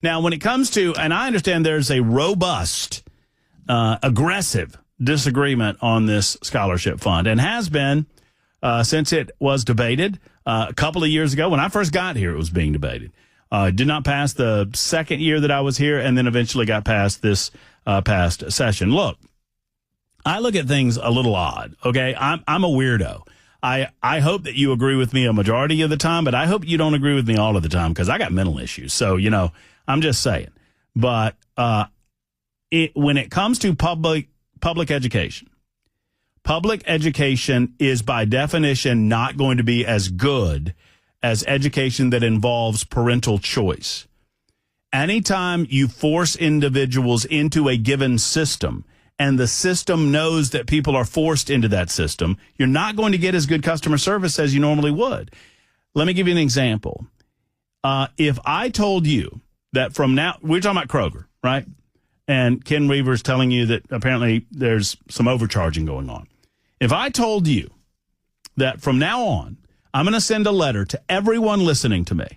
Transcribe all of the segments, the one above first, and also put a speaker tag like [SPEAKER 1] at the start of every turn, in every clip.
[SPEAKER 1] Now, when it comes to, and I understand there's a robust, aggressive disagreement on this scholarship fund, and has been since it was debated a couple of years ago. When I first got here, it was being debated. Did not pass the second year that I was here, and then eventually got past this past session. Look, I look at things a little odd, okay? I'm a weirdo. I hope that you agree with me a majority of the time, but I hope you don't agree with me all of the time, because I got mental issues. So, I'm just saying. But when it comes to public education is by definition not going to be as good as education that involves parental choice. Anytime you force individuals into a given system, and the system knows that people are forced into that system, you're not going to get as good customer service as you normally would. Let me give you an example. If I told you that from now, we're talking about Kroger, right? And Ken Weaver's telling you that apparently there's some overcharging going on. If I told you that from now on, I'm going to send a letter to everyone listening to me,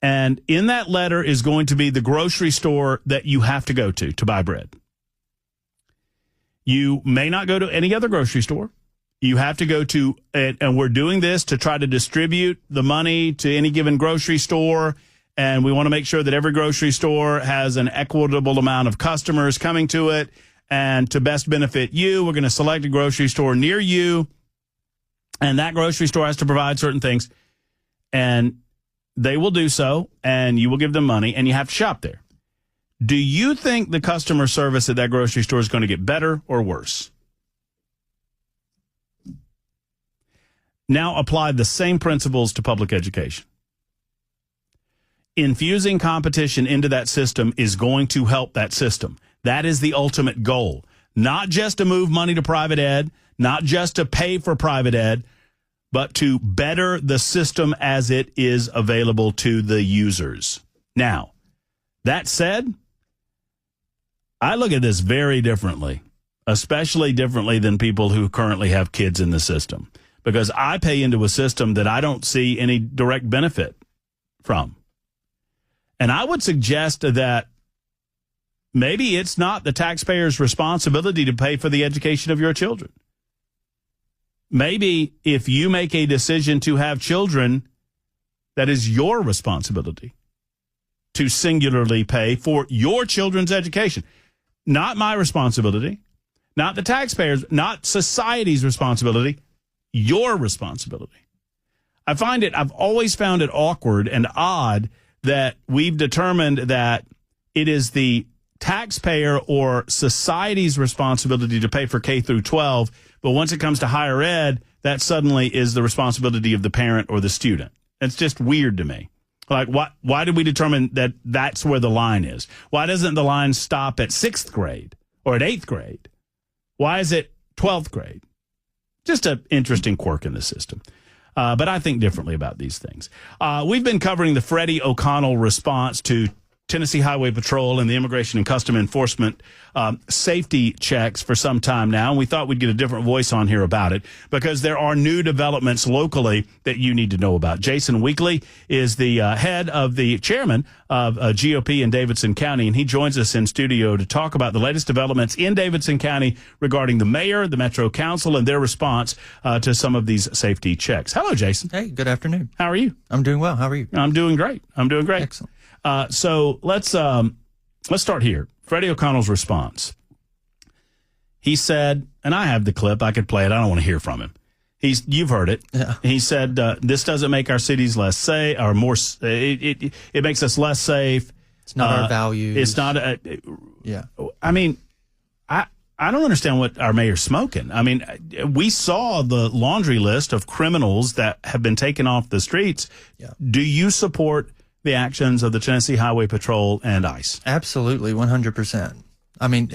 [SPEAKER 1] and in that letter is going to be the grocery store that you have to go to buy bread. You may not go to any other grocery store. You have to go to, and we're doing this to try to distribute the money to any given grocery store. And we want to make sure that every grocery store has an equitable amount of customers coming to it. And to best benefit you, we're going to select a grocery store near you. And that grocery store has to provide certain things. And they will do so. And you will give them money. And you have to shop there. Do you think the customer service at that grocery store is going to get better or worse? Now apply the same principles to public education. Infusing competition into that system is going to help that system. That is the ultimate goal. Not just to move money to private ed, not just to pay for private ed, but to better the system as it is available to the users. Now, that said, I look at this very differently, especially differently than people who currently have kids in the system, because I pay into a system that I don't see any direct benefit from. And I would suggest that maybe it's not the taxpayer's responsibility to pay for the education of your children. Maybe if you make a decision to have children, that is your responsibility to singularly pay for your children's education. Not my responsibility, not the taxpayers, not society's responsibility, your responsibility. I've always found it awkward and odd that we've determined that it is the taxpayer or society's responsibility to pay for K through 12, but once it comes to higher ed, that suddenly is the responsibility of the parent or the student. It's just weird to me. Like, why did we determine that that's where the line is? Why doesn't the line stop at 6th grade or at 8th grade? Why is it 12th grade? Just an interesting quirk in the system. But I think differently about these things. We've been covering the Freddie O'Connell response to Tennessee Highway Patrol and the Immigration and Custom Enforcement safety checks for some time now. And we thought we'd get a different voice on here about it because there are new developments locally that you need to know about. Jason Weakley is the head of the chairman of GOP in Davidson County, and he joins us in studio to talk about the latest developments in Davidson County regarding the mayor, the Metro Council, and their response to some of these safety checks. Hello, Jason.
[SPEAKER 2] Hey, good afternoon.
[SPEAKER 1] How are you?
[SPEAKER 2] I'm doing well. How are you?
[SPEAKER 1] I'm doing great.
[SPEAKER 2] Excellent.
[SPEAKER 1] So let's start here. Freddie O'Connell's response. He said, and I have the clip. I could play it. I don't want to hear from him. You've heard it.
[SPEAKER 2] Yeah.
[SPEAKER 1] He said, this doesn't make our cities less safe or more. It makes us less safe.
[SPEAKER 2] It's not our values.
[SPEAKER 1] It's not.
[SPEAKER 2] Yeah.
[SPEAKER 1] I mean, I don't understand what our mayor's smoking. I mean, we saw the laundry list of criminals that have been taken off the streets.
[SPEAKER 2] Yeah.
[SPEAKER 1] Do you support the actions of the Tennessee Highway Patrol and ICE?
[SPEAKER 2] Absolutely, 100%. I mean,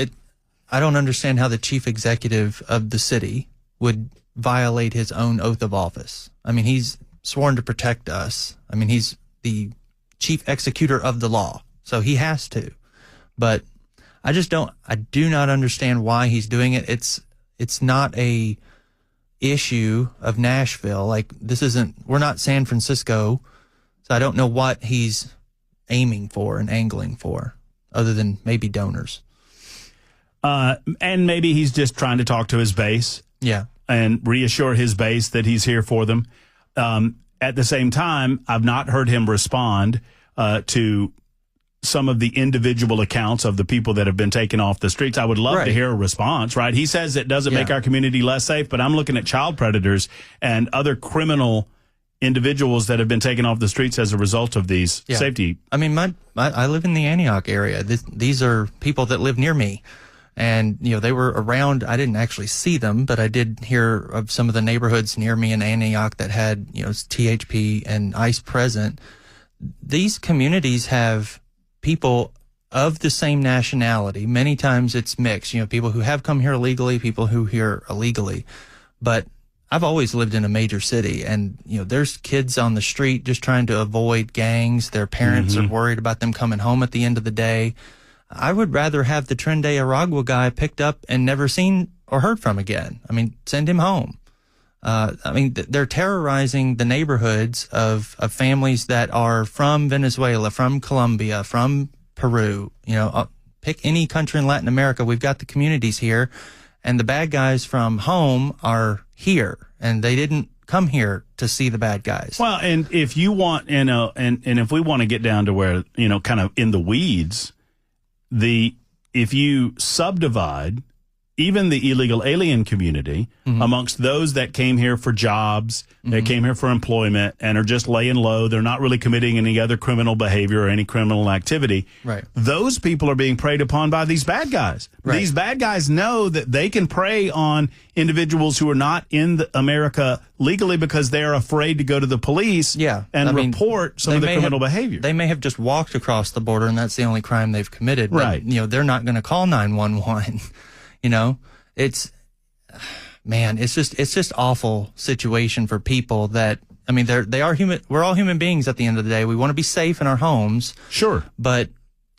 [SPEAKER 2] I don't understand how the chief executive of the city would violate his own oath of office. I mean, he's sworn to protect us. I mean, he's the chief executor of the law, so he has to. But I do not understand why he's doing it. It's not a issue of Nashville. Like, we're not San Francisco. So I don't know what he's aiming for and angling for, other than maybe donors.
[SPEAKER 1] And maybe he's just trying to talk to his base.
[SPEAKER 2] Yeah.
[SPEAKER 1] And reassure his base that he's here for them. At the same time, I've not heard him respond to some of the individual accounts of the people that have been taken off the streets. I would love to hear a response, right? He says it doesn't make our community less safe, but I'm looking at child predators and other criminal individuals that have been taken off the streets as a result of these safety.
[SPEAKER 2] I mean, I live in the Antioch area. These are people that live near me. And, they were around. I didn't actually see them, but I did hear of some of the neighborhoods near me in Antioch that had, THP and ICE present. These communities have people of the same nationality. Many times it's mixed, people who have come here illegally, people who here illegally. But I've always lived in a major city, and, there's kids on the street just trying to avoid gangs. Their parents are worried about them coming home at the end of the day. I would rather have the Trinidad Aragua guy picked up and never seen or heard from again. I mean, send him home. They're terrorizing the neighborhoods of families that are from Venezuela, from Colombia, from Peru. Pick any country in Latin America. We've got the communities here, and the bad guys from home are here, and they didn't come here to see the bad guys.
[SPEAKER 1] Well, and if you want, and if we want to get down to where, kind of in the weeds, if you subdivide even the illegal alien community amongst those that came here for jobs, that came here for employment and are just laying low, they're not really committing any other criminal behavior or any criminal activity.
[SPEAKER 2] Right.
[SPEAKER 1] Those people are being preyed upon by these bad guys. Right. These bad guys know that they can prey on individuals who are not in America legally because they're afraid to go to the police and report some of the criminal behavior.
[SPEAKER 2] They may have just walked across the border and that's the only crime they've committed. But, they're not going to call 911. It's just awful situation for people that, they are human. We're all human beings at the end of the day. We want to be safe in our homes.
[SPEAKER 1] Sure.
[SPEAKER 2] But,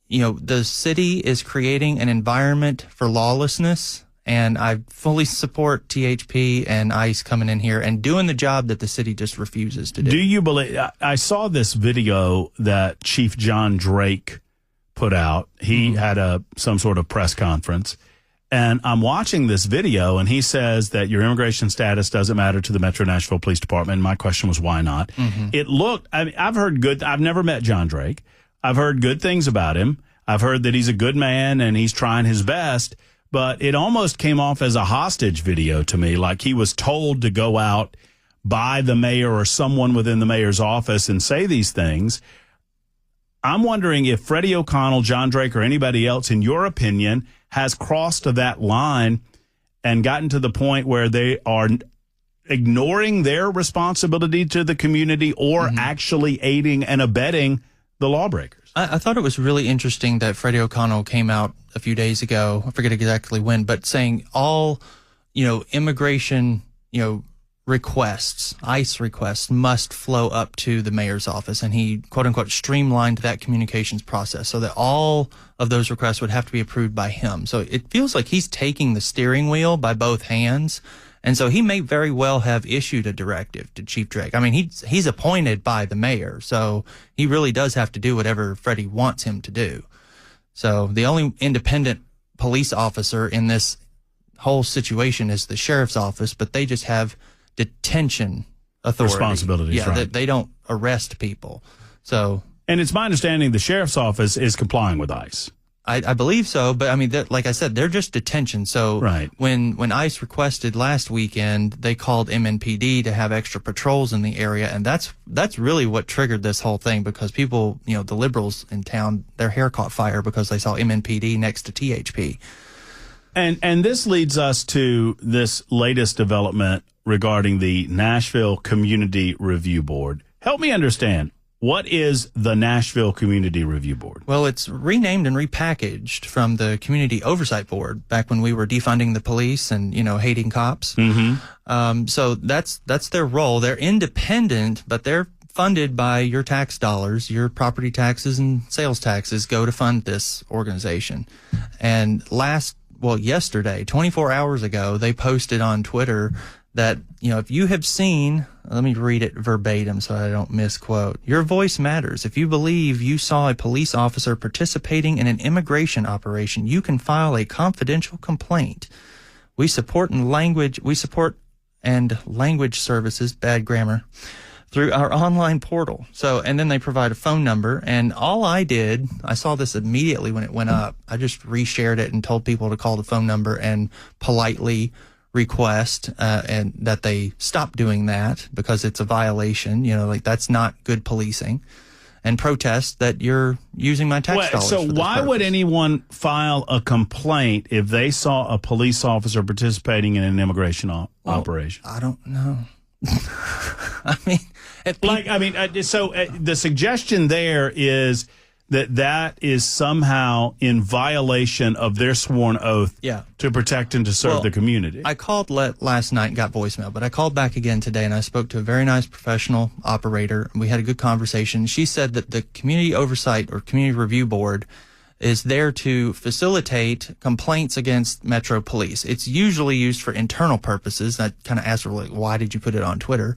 [SPEAKER 2] the city is creating an environment for lawlessness, and I fully support THP and ICE coming in here and doing the job that the city just refuses to do.
[SPEAKER 1] Do you believe, I saw this video that Chief John Drake put out. He had some sort of press conference. And I'm watching this video, and he says that your immigration status doesn't matter to the Metro Nashville Police Department. And my question was, why not? It looked, I've heard I've never met John Drake. I've heard good things about him. I've heard that he's a good man and he's trying his best, but it almost came off as a hostage video to me, like he was told to go out by the mayor or someone within the mayor's office and say these things. I'm wondering if Freddie O'Connell, John Drake, or anybody else, in your opinion, has crossed that line and gotten to the point where they are ignoring their responsibility to the community or actually aiding and abetting the lawbreakers.
[SPEAKER 2] I thought it was really interesting that Freddie O'Connell came out a few days ago, I forget exactly when, but saying all, immigration, requests, ICE requests must flow up to the mayor's office. And he, quote unquote, streamlined that communications process so that all of those requests would have to be approved by him. So it feels like he's taking the steering wheel by both hands. And so he may very well have issued a directive to Chief Drake. He's appointed by the mayor, so he really does have to do whatever Freddie wants him to do. So the only independent police officer in this whole situation is the sheriff's office, but they just have detention authority.
[SPEAKER 1] Responsibilities, right.
[SPEAKER 2] They don't arrest people. So,
[SPEAKER 1] and it's my understanding the sheriff's office is complying with ICE.
[SPEAKER 2] I believe so, but like I said, they're just detention. So when ICE requested last weekend, they called MNPD to have extra patrols in the area, and that's really what triggered this whole thing, because people, the liberals in town, their hair caught fire because they saw MNPD next to THP.
[SPEAKER 1] And this leads us to this latest development regarding the Nashville Community Review Board. Help me understand. What is the Nashville Community Review Board?
[SPEAKER 2] Well, it's renamed and repackaged from the Community Oversight Board back when we were defunding the police and, hating cops. So that's their role. They're independent, but they're funded by your tax dollars. Your property taxes and sales taxes go to fund this organization. And yesterday, 24 hours ago, they posted on Twitter that, if you have seen, let me read it verbatim so I don't misquote. Your voice matters. If you believe you saw a police officer participating in an immigration operation, you can file a confidential complaint. We support language services, bad grammar, through our online portal. And then they provide a phone number. And all I saw this immediately when it went up. I just reshared it and told people to call the phone number and politely request and that they stop doing that because it's a violation. That's not good policing, and protest that you're using my tax dollars.
[SPEAKER 1] So why would anyone file a complaint if they saw a police officer participating in an immigration operation?
[SPEAKER 2] I don't know. I mean,
[SPEAKER 1] the suggestion there is that is somehow in violation of their sworn oath to protect and to serve the community.
[SPEAKER 2] I called last night and got voicemail, but I called back again today, and I spoke to a very nice professional operator. We had a good conversation. She said that the Community Oversight or Community Review Board is there to facilitate complaints against Metro Police. It's usually used for internal purposes. I kind of asked her, why did you put it on Twitter?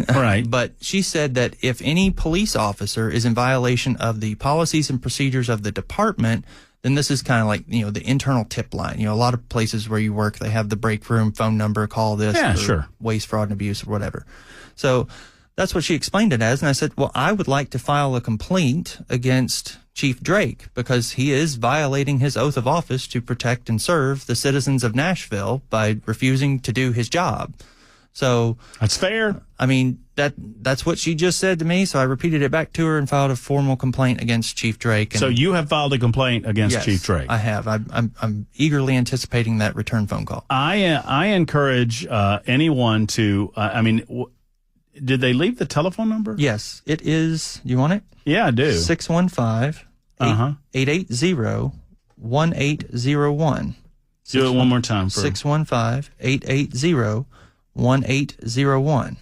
[SPEAKER 1] Right.
[SPEAKER 2] But she said that if any police officer is in violation of the policies and procedures of the department, then this is kind of like, the internal tip line. A lot of places where you work, they have the break room phone number, call this, waste, fraud, and abuse, or whatever. So that's what she explained it as. And I said, I would like to file a complaint against Chief Drake because he is violating his oath of office to protect and serve the citizens of Nashville by refusing to do his job. So
[SPEAKER 1] that's fair.
[SPEAKER 2] I mean, that's what she just said to me. So I repeated it back to her and filed a formal complaint against Chief Drake.
[SPEAKER 1] So you have filed a complaint against Chief Drake?
[SPEAKER 2] I have. I'm eagerly anticipating that return phone call.
[SPEAKER 1] I encourage anyone to. Did they leave the telephone number?
[SPEAKER 2] Yes, it is. You want it?
[SPEAKER 1] Yeah, I do.
[SPEAKER 2] 615-880-1801.
[SPEAKER 1] Do it one more time.
[SPEAKER 2] 615-880-1801.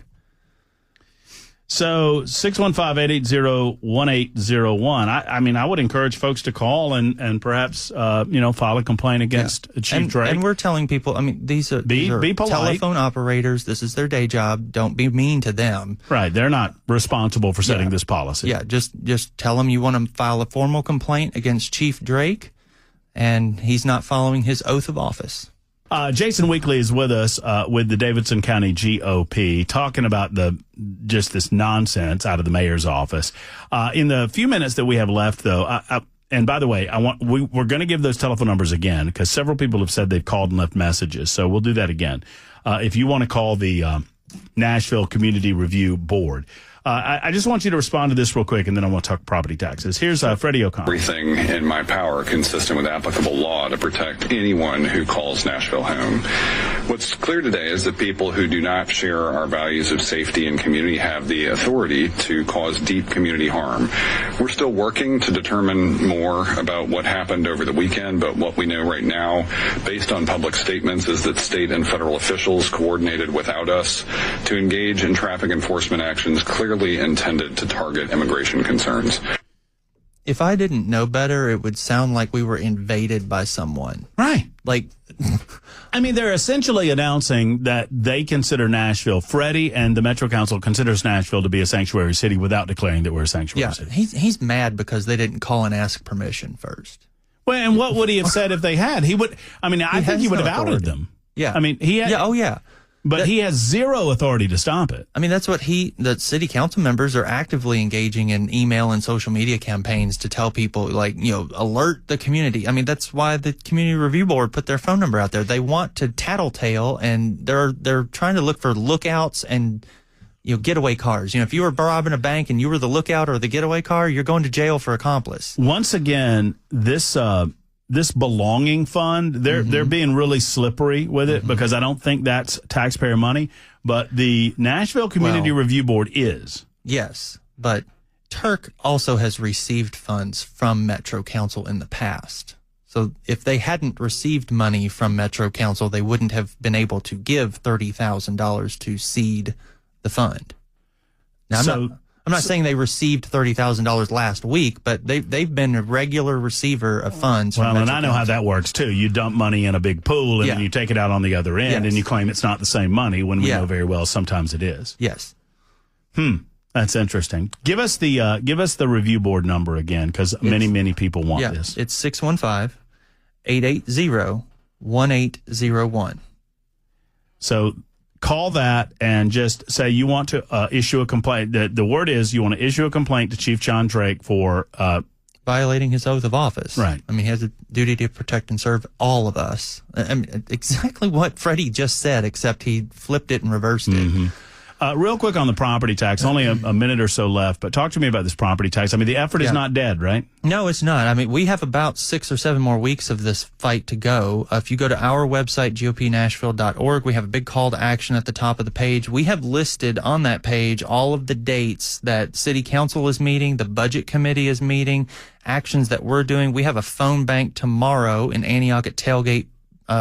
[SPEAKER 1] So 615-880-1801. I would encourage folks to call and perhaps file a complaint against Chief Drake.
[SPEAKER 2] And we're telling people, these are
[SPEAKER 1] be polite.
[SPEAKER 2] Telephone operators. This is their day job. Don't be mean to them.
[SPEAKER 1] Right. They're not responsible for setting this policy.
[SPEAKER 2] Yeah. Just tell them you want to file a formal complaint against Chief Drake, and he's not following his oath of office.
[SPEAKER 1] Jason Weakley is with us with the Davidson County GOP, talking about this nonsense out of the mayor's office. In the few minutes that we have left, though, and by the way, we're going to give those telephone numbers again because several people have said they've called and left messages. So we'll do that again. If you want to call the Nashville Community Review Board. I just want you to respond to this real quick, and then I want to talk property taxes. Here's Freddie O'Connor.
[SPEAKER 3] Everything in my power consistent with applicable law to protect anyone who calls Nashville home. What's clear today is that people who do not share our values of safety and community have the authority to cause deep community harm. We're still working to determine more about what happened over the weekend, but what we know right now, based on public statements, is that state and federal officials coordinated without us to engage in traffic enforcement actions clearly intended to target immigration concerns.
[SPEAKER 2] If I didn't know better, it would sound like we were invaded by someone.
[SPEAKER 1] Right.
[SPEAKER 2] They're
[SPEAKER 1] essentially announcing that they consider Nashville, Freddie and the Metro Council considers Nashville to be a sanctuary city without declaring that we're a sanctuary city.
[SPEAKER 2] He's mad because they didn't call and ask permission first.
[SPEAKER 1] Well, and what would he have said if they had? He would. I think he would have outed them.
[SPEAKER 2] Yeah.
[SPEAKER 1] He had.
[SPEAKER 2] Yeah. Oh, yeah.
[SPEAKER 1] But he has zero authority to stop it.
[SPEAKER 2] That's what the city council members are actively engaging in email and social media campaigns to tell people, alert the community. That's why the Community Review Board put their phone number out there. They want to tattletale, and they're trying to look for lookouts and, getaway cars. If you were robbing a bank and you were the lookout or the getaway car, you're going to jail for accomplice.
[SPEAKER 1] Once again, this belonging fund, they're being really slippery with it because I don't think that's taxpayer money, but the Nashville Community Review Board is.
[SPEAKER 2] Yes, but Turk also has received funds from Metro Council in the past. So if they hadn't received money from Metro Council, they wouldn't have been able to give $30,000 to seed the fund. Now, I'm not saying they received $30,000 last week, but they've been a regular receiver of funds.
[SPEAKER 1] Well, and I know how that works too. You dump money in a big pool, and then you take it out on the other end, and you claim it's not the same money when we know very well sometimes it is.
[SPEAKER 2] Yes.
[SPEAKER 1] That's interesting. Give us the review board number again, because many people want this.
[SPEAKER 2] It's 615-880-1801. So
[SPEAKER 1] call that and just say you want to issue a complaint. The word is you want to issue a complaint to Chief John Drake for
[SPEAKER 2] violating his oath of office.
[SPEAKER 1] Right.
[SPEAKER 2] I mean, he has a duty to protect and serve all of us. I mean, exactly what Freddie just said, except he flipped it and reversed it.
[SPEAKER 1] Real quick on the property tax, only a minute or so left, but talk to me about this property tax. I mean, the effort is not dead, right?
[SPEAKER 2] No, it's not. I mean, we have about 6 or 7 more weeks of this fight to go. If you go to our website, gopnashville.org, we have a big call to action at the top of the page. We have listed on that page all of the dates that City Council is meeting, the Budget Committee is meeting, actions that we're doing. We have a phone bank tomorrow in Antioch at Tailgate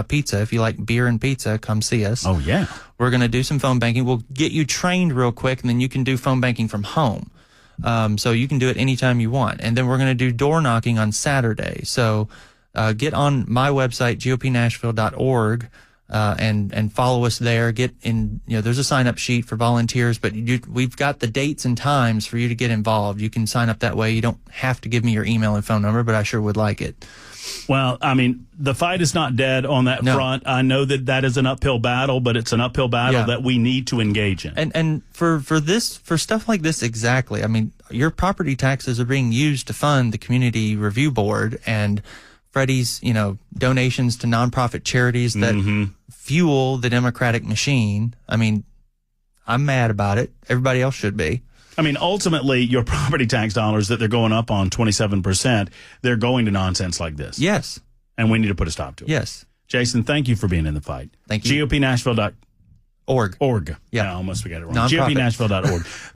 [SPEAKER 2] Pizza. If you like beer and pizza, come see us.
[SPEAKER 1] Oh, yeah.
[SPEAKER 2] We're going to do some phone banking. We'll get you trained real quick, and then you can do phone banking from home. So you can do it anytime you want. And then we're going to do door knocking on Saturday. So get on my website, gopnashville.org, and follow us there. Get in, there's a sign-up sheet for volunteers, but we've got the dates and times for you to get involved. You can sign up that way. You don't have to give me your email and phone number, but I sure would like it.
[SPEAKER 1] Well, I mean, the fight is not dead on that front. I know that is an uphill battle, but it's an uphill battle that we need to engage in.
[SPEAKER 2] And for stuff like this, exactly. I mean, your property taxes are being used to fund the Community Review Board and Freddie's, donations to nonprofit charities that fuel the Democratic machine. I mean, I'm mad about it. Everybody else should be.
[SPEAKER 1] I mean, ultimately, your property tax dollars that they're going up on 27%, they're going to nonsense like this.
[SPEAKER 2] Yes.
[SPEAKER 1] And we need to put a stop to it.
[SPEAKER 2] Yes.
[SPEAKER 1] Jason, thank you for being in the fight.
[SPEAKER 2] Thank you.
[SPEAKER 1] GOPnashville.org.
[SPEAKER 2] Yeah.
[SPEAKER 1] I almost forgot it wrong.
[SPEAKER 2] Nonprofit.
[SPEAKER 1] GOPnashville.org.